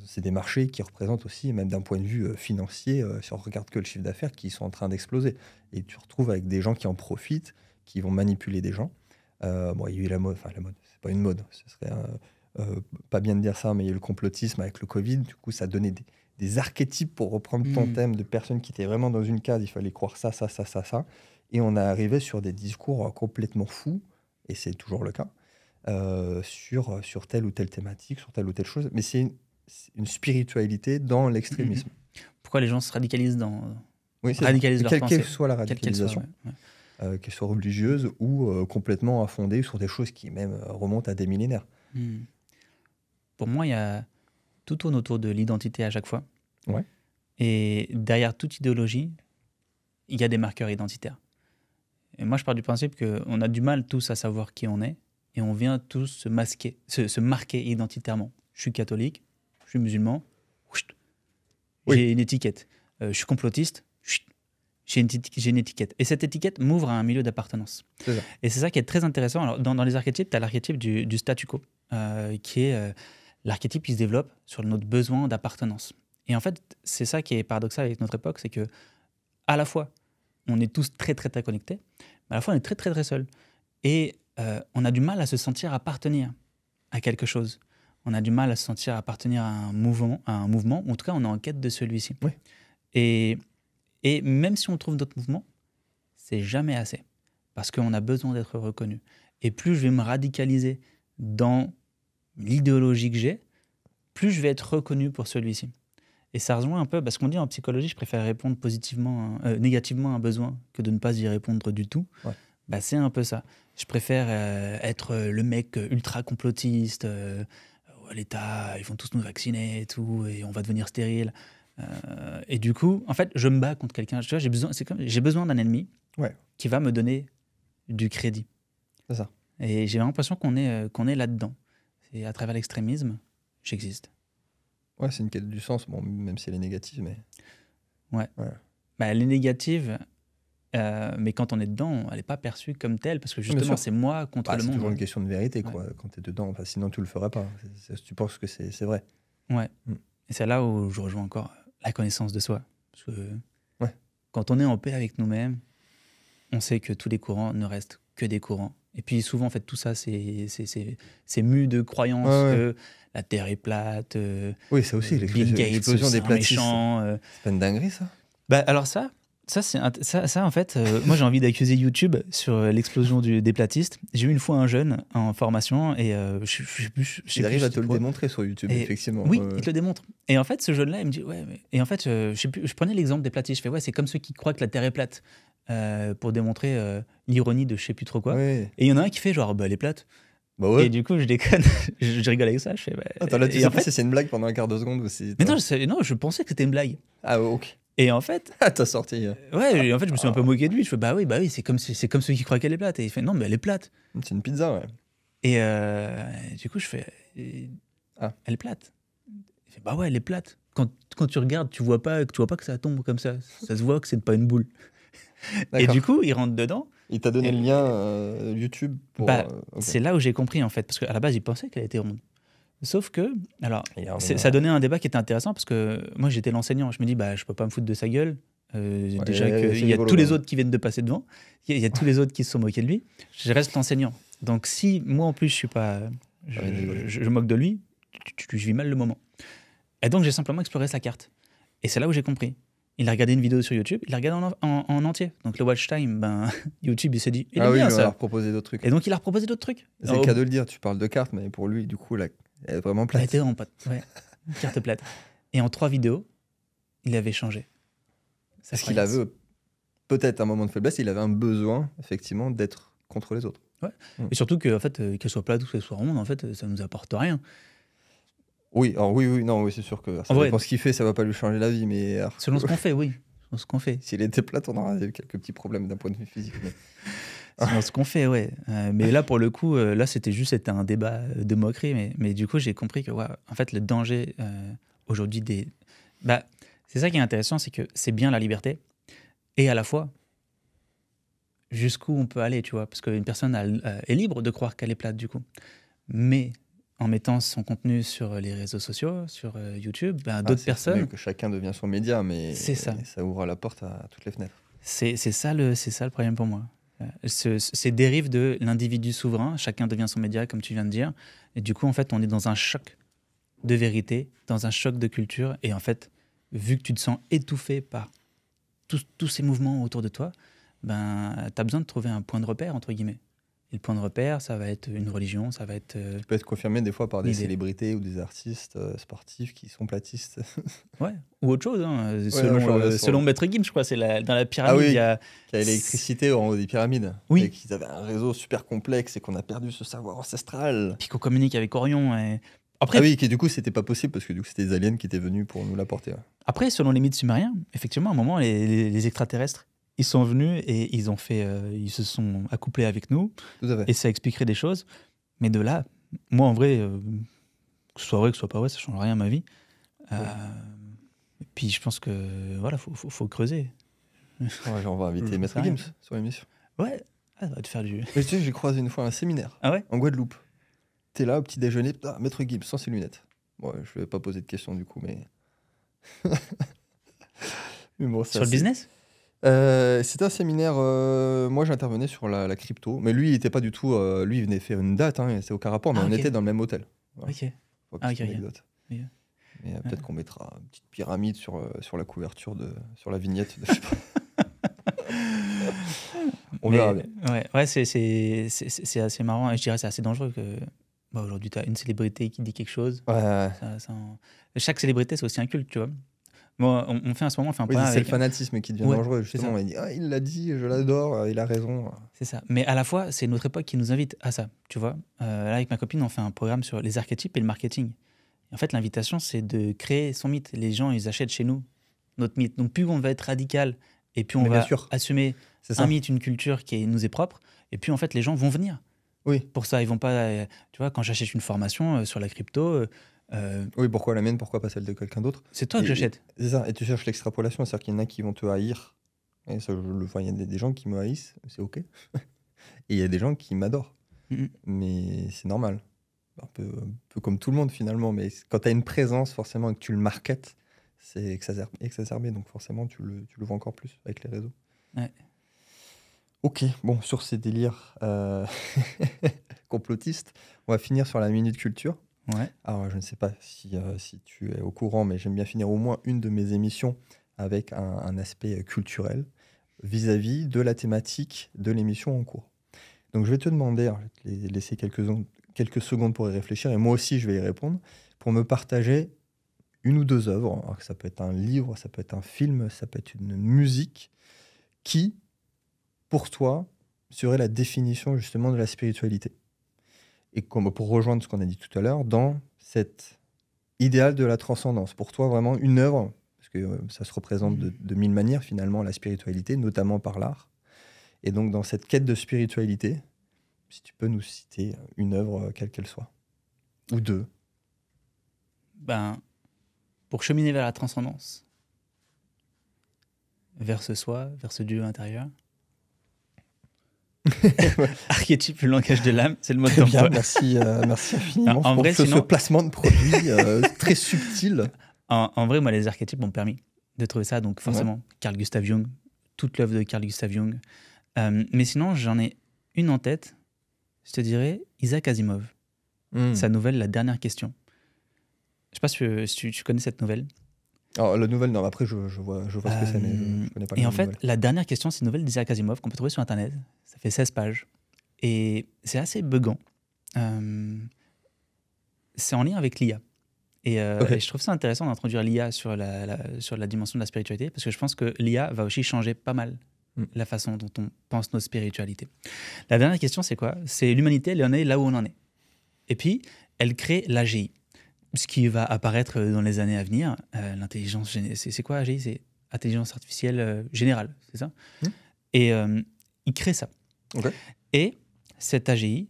c'est des marchés qui représentent aussi, même d'un point de vue financier, si on regarde que le chiffre d'affaires, qui sont en train d'exploser. Et tu retrouves avec des gens qui en profitent, qui vont manipuler des gens. Il y a eu la mode, c'est pas une mode, ce serait pas bien de dire ça, mais il y a eu le complotisme avec le Covid. Du coup, ça donnait des archétypes, pour reprendre ton thème, de personnes qui étaient vraiment dans une case, il fallait croire ça, ça, ça, ça, ça. Et on est arrivé sur des discours complètement fous, et c'est toujours le cas, sur telle ou telle thématique, sur telle ou telle chose. Mais c'est une spiritualité dans l'extrémisme. Pourquoi les gens se radicalisent Oui, c'est radicalisent ça. leur Quelle pensée. soit la Quelle qu'elle soit, radicalisation, ouais. qu'elle soit religieuse ou complètement affondée sur des choses qui même remontent à des millénaires. Pour moi, il y a tout tourne autour de l'identité à chaque fois. Ouais. Et derrière toute idéologie, il y a des marqueurs identitaires. Et moi, je pars du principe qu'on a du mal tous à savoir qui on est et on vient tous se marquer identitairement. Je suis catholique, je suis musulman, j'ai une étiquette. Je suis complotiste, j'ai une étiquette. Et cette étiquette m'ouvre à un milieu d'appartenance. C'est ça. Et c'est ça qui est très intéressant. Alors, dans les archétypes, tu as l'archétype du statu quo, qui est l'archétype qui se développe sur notre besoin d'appartenance. Et en fait, c'est ça qui est paradoxal avec notre époque, c'est que à la fois, on est tous très, très, très connectés, mais à la fois, on est très, très, très seuls. Et on a du mal à se sentir appartenir à quelque chose. On a du mal à se sentir appartenir à un mouvement, ou en tout cas, on est en quête de celui-ci. Oui. Et même si on trouve d'autres mouvements, c'est jamais assez, parce qu'on a besoin d'être reconnu. Et plus je vais me radicaliser dans l'idéologie que j'ai, plus je vais être reconnu pour celui-ci. Et ça rejoint un peu, parce qu'on dit en psychologie, je préfère répondre négativement à un besoin que de ne pas y répondre du tout. Ouais. Bah, c'est un peu ça. Je préfère être le mec ultra complotiste, l'État, ils vont tous nous vacciner et tout, et on va devenir stérile. Et du coup, en fait, je me bats contre quelqu'un. Tu vois, j'ai besoin d'un ennemi Ouais. qui va me donner du crédit. C'est ça. Et j'ai l'impression qu'on est là-dedans. Et à travers l'extrémisme, j'existe. Ouais, c'est une quête du sens, bon, même si elle est négative, mais... Bah, elle est négative, mais quand on est dedans, elle n'est pas perçue comme telle, parce que bien justement, sûr. c'est moi contre Bah, le c'est monde. toujours une question de vérité, quoi, quand tu es dedans. Enfin, sinon, tu le ferais pas. Tu penses que c'est vrai. Ouais. Mm. Et c'est là où je rejoins encore la connaissance de soi. Parce que Ouais. quand on est en paix avec nous-mêmes, on sait que tous les courants ne restent que des courants. Et puis souvent, en fait, tout ça, c'est mu de croyances que la Terre est plate. Oui, ça aussi, Bill Gates, l'explosion des platistes. méchant. C'est pas une dinguerie, ça? Bah, alors ça en fait, moi j'ai envie d'accuser YouTube sur l'explosion des platistes. J'ai eu une fois un jeune en formation et Il arrive à te le démontrer sur YouTube, effectivement. Oui, il te le démontre. Et en fait, ce jeune-là, il me dit, ouais, et en fait, je prenais l'exemple des platistes. Je fais, ouais, c'est comme ceux qui croient que la Terre est plate, pour démontrer l'ironie de je sais plus trop quoi. Ouais. Et il y en a un qui fait genre, bah, elle est plate. Bah ouais. Et du coup, je déconne, je rigole avec ça. Je fais, bah, attends, là, tu sais pas si c'est une blague pendant un quart de seconde ou si... Mais non, je pensais que c'était une blague. Ah, ok. Et en fait, t'as sorti. Ouais, en fait, je me suis un peu moqué de lui. Je fais, bah oui, c'est comme ceux qui croient qu'elle est plate. Et il fait, non, mais elle est plate. C'est une pizza, ouais. Et du coup, je fais, elle est plate. Il fait, bah ouais, elle est plate. Quand tu regardes, tu vois pas que ça tombe comme ça. Ça se voit que c'est pas une boule. Et du coup, il rentre dedans. Il t'a donné le lien YouTube pour... okay. C'est là où j'ai compris, en fait. Parce qu'à la base, il pensait qu'elle était ronde. Sauf que, alors, ça donnait un débat qui était intéressant parce que moi, j'étais l'enseignant. Je me dis, bah, je peux pas me foutre de sa gueule. Déjà qu'il y a tous les autres qui viennent de passer devant. Il y a tous les autres qui se sont moqués de lui. Je reste l'enseignant. Donc, si moi, en plus, je suis pas... Je moque de lui, je vis mal le moment. Et donc, j'ai simplement exploré sa carte. Et c'est là où j'ai compris. Il a regardé une vidéo sur YouTube, il l'a regardé en entier. Donc le watch time, YouTube, il s'est dit, il aime bien ça. Il a proposé d'autres trucs. Et donc il a proposé d'autres trucs. C'est le cas de le dire, tu parles de carte, mais pour lui, du coup, elle est vraiment plate. Elle était vraiment plate, ouais. Une carte plate. Et en 3 vidéos, il avait changé. Parce qu'il avait peut-être un moment de faiblesse, il avait un besoin, effectivement, d'être contre les autres. Ouais. Et surtout qu'en fait, qu'elle soit plate ou qu'elle soit ronde, en fait, ça nous apporte rien. Oui, alors oui, c'est sûr que ça dépend ce qu'il fait, ça va pas lui changer la vie, mais... Selon ce qu'on fait, oui. Selon ce qu'on fait. S'il était plate, on aurait eu quelques petits problèmes d'un point de vue physique. Mais... Selon ce qu'on fait, ouais. Mais là, pour le coup, là, c'était un débat de moquerie, mais du coup, j'ai compris que, ouais, en fait, le danger aujourd'hui c'est ça qui est intéressant, c'est que c'est bien la liberté, et à la fois, jusqu'où on peut aller, tu vois, parce qu'une personne est libre de croire qu'elle est plate, du coup. Mais... en mettant son contenu sur les réseaux sociaux, sur YouTube, d'autres personnes... C'est que chacun devient son média, mais ça ouvre la porte à toutes les fenêtres. C'est ça le problème pour moi. Ces dérives de l'individu souverain, chacun devient son média, comme tu viens de dire, et du coup, en fait, on est dans un choc de vérité, dans un choc de culture, et en fait, vu que tu te sens étouffé par tous ces mouvements autour de toi, tu as besoin de trouver un point de repère, entre guillemets. Et le point de repère, ça va être une religion, ça va être... qui peut être confirmé des fois par des célébrités ou des artistes sportifs qui sont platistes. Ouais, ou autre chose. Hein. Selon Maître Gims, je crois, c'est dans la pyramide. Ah oui, il y a l'électricité en haut des pyramides. Oui. Et qu'ils avaient un réseau super complexe et qu'on a perdu ce savoir ancestral. Puis qu'on communique avec Orion. Et... Après, oui, qui du coup, c'était pas possible parce que du coup, c'était des aliens qui étaient venus pour nous l'apporter. Ouais. Après, selon les mythes sumériens, effectivement, à un moment, les extraterrestres, ils sont venus et ils se sont accouplés avec nous. Tout à fait. Et ça expliquerait des choses. Mais de là, moi, en vrai, que ce soit vrai, que ce soit pas vrai, ça change rien à ma vie. Et puis, je pense que, voilà, faut creuser. Ouais, on va inviter Maître Gims sur l'émission. Ouais, ça va te faire du... Mais tu sais, j'ai croisé une fois un séminaire en Guadeloupe. T'es là au petit déjeuner, Maître Gims sans ses lunettes. Bon, je vais pas poser de questions du coup, mais... mais bon, sur le business ? C'était un séminaire, moi j'intervenais sur la crypto, mais lui il était pas du tout, lui il venait faire une date, c'est aucun rapport, mais on était dans le même hôtel. Voilà. Ok. Anecdote. Okay. Mais peut-être qu'on mettra une petite pyramide sur la couverture, sur la vignette. Je sais pas. On verra bien. Ouais, c'est assez marrant et je dirais c'est assez dangereux que aujourd'hui tu as une célébrité qui dit quelque chose. Ouais. Chaque célébrité c'est aussi un culte, tu vois. Bon, on fait en ce moment, on fait un Oui, programme c'est le avec. fanatisme qui devient Ouais, dangereux, c'est justement. ça. Il dit ah, il l'a dit, je l'adore, il a raison. C'est ça. Mais à la fois, c'est notre époque qui nous invite à ça. Tu vois, là, avec ma copine, on fait un programme sur les archétypes et le marketing. Et en fait, l'invitation, c'est de créer son mythe. Les gens, ils achètent chez nous notre mythe. Donc, plus on va être radical et plus on Mais bien va sûr, assumer c'est un ça. mythe, une culture qui nous est propre, et puis en fait, les gens vont venir Oui. pour ça. Ils vont pas. Tu vois, quand j'achète une formation sur la crypto, Oui, pourquoi la mienne, pourquoi pas celle de quelqu'un d'autre? c'est toi que j'achète. C'est ça, et tu cherches l'extrapolation, c'est-à-dire qu'il y en a qui vont te haïr. Et ça, enfin, il y a des gens qui me haïssent, c'est ok. Et il y a des gens qui m'adorent. Mhm. Mais c'est normal. Un peu comme tout le monde finalement. Mais quand tu as une présence, forcément, et que tu le marketes, c'est exacerbé. Donc forcément, tu le vois encore plus avec les réseaux. Ouais. Ok, bon, sur ces délires complotistes, on va finir sur la minute culture. Ouais. Alors, je ne sais pas si tu es au courant, mais j'aime bien finir au moins une de mes émissions avec un aspect culturel vis-à-vis de la thématique de l'émission en cours. Donc, je vais te demander, alors, je vais te laisser quelques secondes pour y réfléchir, et moi aussi, je vais y répondre, pour me partager une ou deux œuvres. Alors, ça peut être un livre, ça peut être un film, ça peut être une musique, qui, pour toi, serait la définition justement de la spiritualité. Et pour rejoindre ce qu'on a dit tout à l'heure, dans cet idéal de la transcendance. Pour toi, vraiment une œuvre, parce que ça se représente de mille manières finalement, la spiritualité, notamment par l'art. Et donc dans cette quête de spiritualité, si tu peux nous citer une œuvre, quelle qu'elle soit, ou deux. Ben, pour cheminer vers la transcendance, vers ce soi, vers ce Dieu intérieur. Archétype, le langage de l'âme, c'est le mot Très bien, d'emploi. merci infiniment En pour vrai, ce sinon- placement de produit très subtil. En vrai, moi, les archétypes m'ont permis de trouver ça. Donc, forcément, Carl Gustav Jung, toute l'œuvre de Carl Gustav Jung. Mais sinon, j'en ai une en tête. Je te dirais Isaac Asimov. Sa nouvelle, La dernière question. Je sais pas si tu connais cette nouvelle. Alors, la nouvelle, non, après, je vois ce que c'est, mais je connais pas Et la en fait, nouvelle. La dernière question, c'est une nouvelle d'Isaac Asimov qu'on peut trouver sur Internet. Ça fait 16 pages. Et c'est assez buggant. C'est en lien avec l'IA. Ok. Et je trouve ça intéressant d'introduire l'IA sur sur la dimension de la spiritualité, parce que je pense que l'IA va aussi changer pas mal la façon dont on pense notre spiritualité. La dernière question, c'est quoi? C'est l'humanité, elle en est là où on en est. Et puis, elle crée l'AGI, ce qui va apparaître dans les années à venir. L'intelligence, c'est quoi AGI? C'est intelligence artificielle générale, c'est ça? Et il crée ça. Ok. Et cette AGI,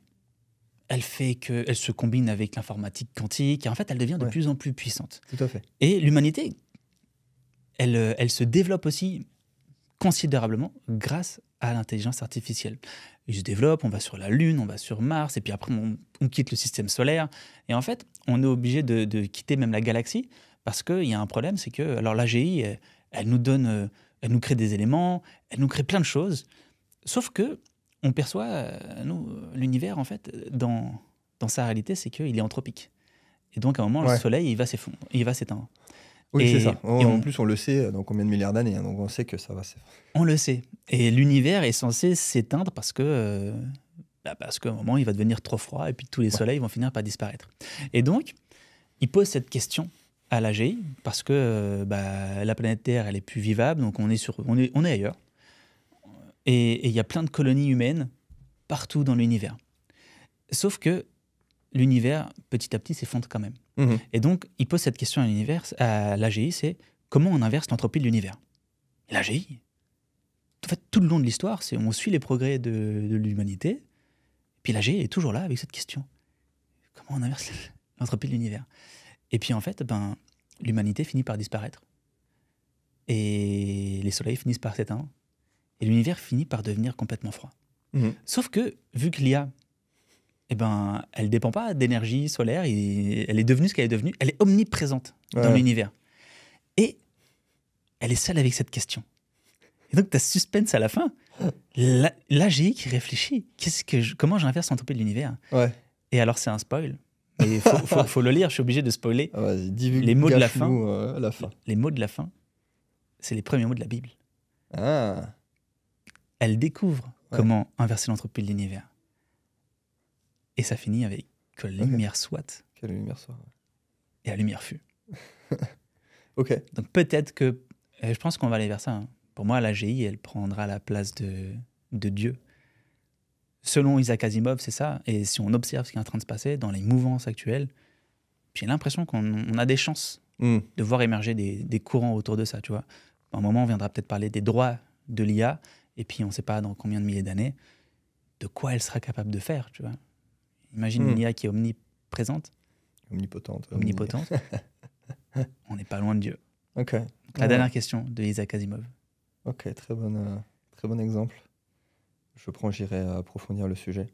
elle se combine avec l'informatique quantique, et en fait, elle devient de plus en plus puissante. Tout à fait. Et l'humanité, elle se développe aussi considérablement grâce à l'intelligence artificielle. Il se développe, on va sur la Lune, on va sur Mars, et puis après, on quitte le système solaire. Et en fait, on est obligé de quitter même la galaxie, parce qu'il y a un problème, c'est que alors l'AGI, elle nous crée des éléments, elle nous crée plein de choses, sauf que on perçoit, nous, l'univers, en fait, dans sa réalité, c'est qu'il est anthropique. Et donc, à un moment, le Soleil, il va s'effondrer, il va s'éteindre. Oui, c'est ça. En plus, on le sait dans combien de milliards d'années, hein, donc on sait que ça va s'effondrer. On le sait. Et l'univers est censé s'éteindre parce qu'à un moment, il va devenir trop froid et puis tous les soleils vont finir par disparaître. Et donc, il pose cette question à l'AGI parce que la planète Terre, elle est plus vivable, donc on est ailleurs. Et il y a plein de colonies humaines partout dans l'univers. Sauf que l'univers, petit à petit, s'effondre quand même. Et donc, il pose cette question à l'AGI, c'est comment on inverse l'entropie de l'univers? L'AGI, en fait, tout le long de l'histoire, on suit les progrès de l'humanité, puis l'AGI est toujours là avec cette question. Comment on inverse l'entropie de l'univers? Et puis en fait, l'humanité finit par disparaître. Et les soleils finissent par s'éteindre. Et l'univers finit par devenir complètement froid. Sauf que, vu que l'IA, elle ne dépend pas d'énergie solaire, elle est devenue ce qu'elle est devenue, elle est omniprésente dans l'univers. Et elle est seule avec cette question. Et donc, tu as suspense à la fin. L'AGI qui réfléchit. Comment j'inverse l'entropie de l'univers? Et alors, c'est un spoil. Il faut le lire, je suis obligé de spoiler. Les mots de la fin. Les mots de la fin, c'est les premiers mots de la Bible. Elle découvre comment inverser l'entropie de l'univers. Et ça finit avec que la lumière soit. Que la lumière soit. Et la lumière fut. Ok. Donc peut-être que, je pense qu'on va aller vers ça, hein. Pour moi, l'AGI, elle prendra la place de Dieu. Selon Isaac Asimov, c'est ça. Et si on observe ce qui est en train de se passer dans les mouvances actuelles, j'ai l'impression qu'on a des chances Hmm. de voir émerger des courants autour de ça, tu vois. À un moment, on viendra peut-être parler des droits de l'IA, et puis on ne sait pas dans combien de milliers d'années, de quoi elle sera capable de faire, tu vois. Imagine une IA qui est omniprésente, Omnipotente. omnipotente. On n'est pas loin de Dieu. Ok. Donc, la dernière question de Isaac Asimov. Ok, très bon exemple. J'irai approfondir le sujet.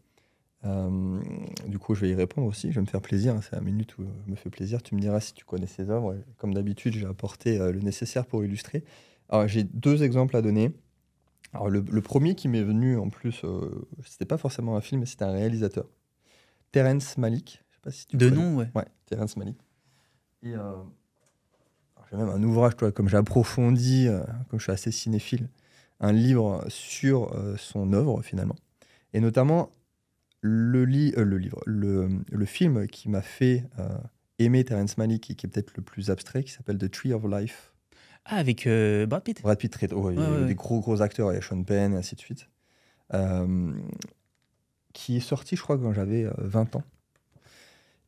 Du coup, je vais y répondre aussi. Je vais me faire plaisir. C'est la minute où je me fais plaisir. Tu me diras si tu connais ces œuvres. Comme d'habitude, j'ai apporté le nécessaire pour illustrer. Alors, j'ai 2 exemples à donner. Alors, le premier qui m'est venu en plus, c'était pas forcément un film, mais c'était un réalisateur. Terrence Malick. Je sais pas si tu De connais. nom, ouais. Ouais, Terrence Malick. Et j'ai même un ouvrage, toi, comme j'ai approfondi, comme je suis assez cinéphile, un livre sur son œuvre finalement. Et notamment le film qui m'a fait aimer Terrence Malick et qui est peut-être le plus abstrait, qui s'appelle The Tree of Life. Ah, avec Brad Pitt. Brad Pitt, il y a eu des gros acteurs, il y a Sean Penn, et ainsi de suite. Qui est sorti, je crois, quand j'avais 20 ans.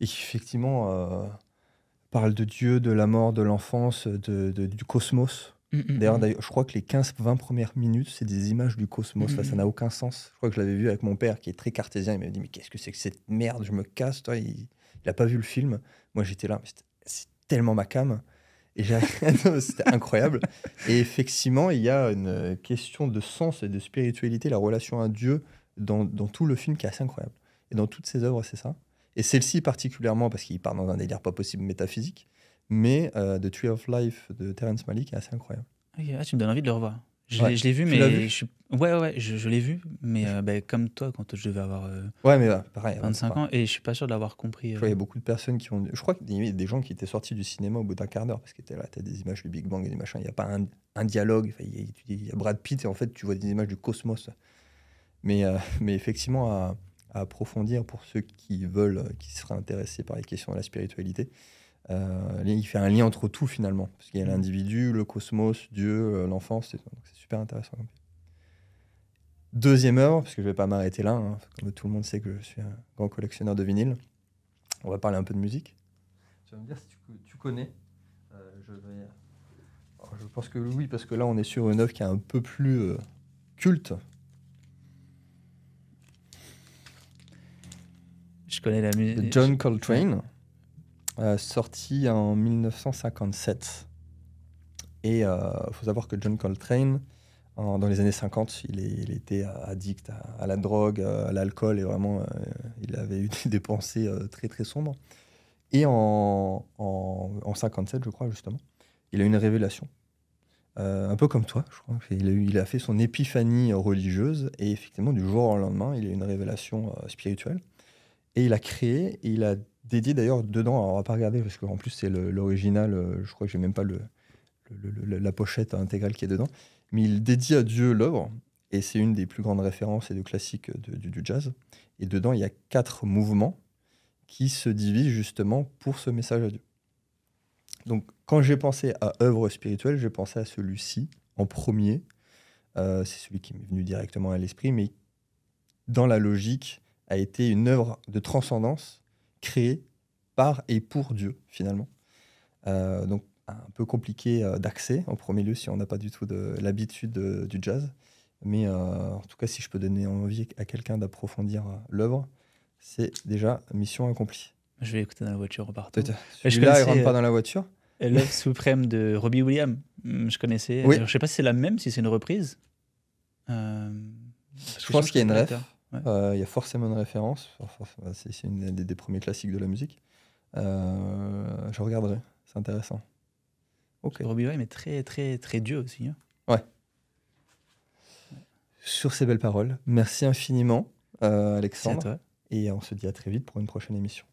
Et qui, effectivement, parle de Dieu, de la mort, de l'enfance, du cosmos. D'ailleurs, je crois que les 15-20 premières minutes, c'est des images du cosmos. Ça n'a aucun sens. Je crois que je l'avais vu avec mon père, qui est très cartésien. Il m'a dit, mais qu'est-ce que c'est que cette merde? Je me casse. Toi, il n'a pas vu le film. Moi, j'étais là. C'est tellement ma came. Et c'était incroyable. Et effectivement, il y a une question de sens et de spiritualité, la relation à Dieu dans tout le film qui est assez incroyable. Et dans toutes ses œuvres, c'est ça. Et celle-ci particulièrement, parce qu'il part dans un délire pas possible métaphysique. Mais The Tree of Life de Terrence Malick est assez incroyable. Okay. Ah, tu me donnes envie de le revoir. Je Ouais. l'ai vu, Tu mais l'as vu je l'ai vu, mais comme toi, quand je devais avoir Ouais, mais pareil. 25 ans, et je suis pas sûr de l'avoir compris. Je crois qu'il y a beaucoup de personnes qui ont. Je crois qu'il y a des gens qui étaient sortis du cinéma au bout d'un quart d'heure parce que là, t'as des images du Big Bang et des machins. Il n'y a pas un dialogue. Enfin, il y a Brad Pitt et en fait, tu vois des images du cosmos. Mais effectivement, à approfondir pour ceux qui veulent, qui seraient intéressés par les questions de la spiritualité. Il fait un lien entre tout finalement, parce qu'il y a l'individu, le cosmos, Dieu, l'enfance, donc c'est super intéressant. Deuxième œuvre, parce que je ne vais pas m'arrêter là, hein, comme tout le monde sait que je suis un grand collectionneur de vinyle. On va parler un peu de musique. Tu vas me dire si tu connais. Je pense que oui, parce que là on est sur une œuvre qui est un peu plus culte. Je connais la musique. De John Coltrane. Sorti en 1957. Et il faut savoir que John Coltrane, dans les années 50, il était addict à la drogue, à l'alcool, et vraiment, il avait eu des pensées très très sombres. Et en 57, je crois, justement, il a eu une révélation. Un peu comme toi, je crois. Il a fait son épiphanie religieuse, et effectivement, du jour au lendemain, il a eu une révélation spirituelle. Et il a créé, et il a dédié d'ailleurs dedans, alors on va pas regarder parce qu'en plus c'est l'original, je crois que j'ai même pas la pochette intégrale qui est dedans, mais il dédie à Dieu l'œuvre, et c'est une des plus grandes références et de classiques du jazz. Et dedans il y a 4 mouvements qui se divisent justement pour ce message à Dieu. Donc quand j'ai pensé à œuvre spirituelle, j'ai pensé à celui-ci en premier. C'est celui qui m'est venu directement à l'esprit, mais dans la logique a été une œuvre de transcendance créée par et pour Dieu, finalement. Donc, un peu compliqué d'accès, en premier lieu, si on n'a pas du tout l'habitude du jazz. Mais en tout cas, si je peux donner envie à quelqu'un d'approfondir l'œuvre, c'est déjà mission accomplie. Je vais écouter dans la voiture en partant. Celui-là, il rentre pas dans la voiture? L'œuvre suprême de Robbie Williams, je connaissais. Oui. Je sais pas si c'est la même, si c'est une reprise. Je pense qu'il y a une ref. Il y a forcément une référence. C'est une des premiers classiques de la musique. Je regarderai. C'est intéressant. Okay. Robbie Williams est très, très, très Dieu aussi. Hein. Ouais. Sur ces belles paroles, merci infiniment, Alexandre. C'est à toi. Et on se dit à très vite pour une prochaine émission.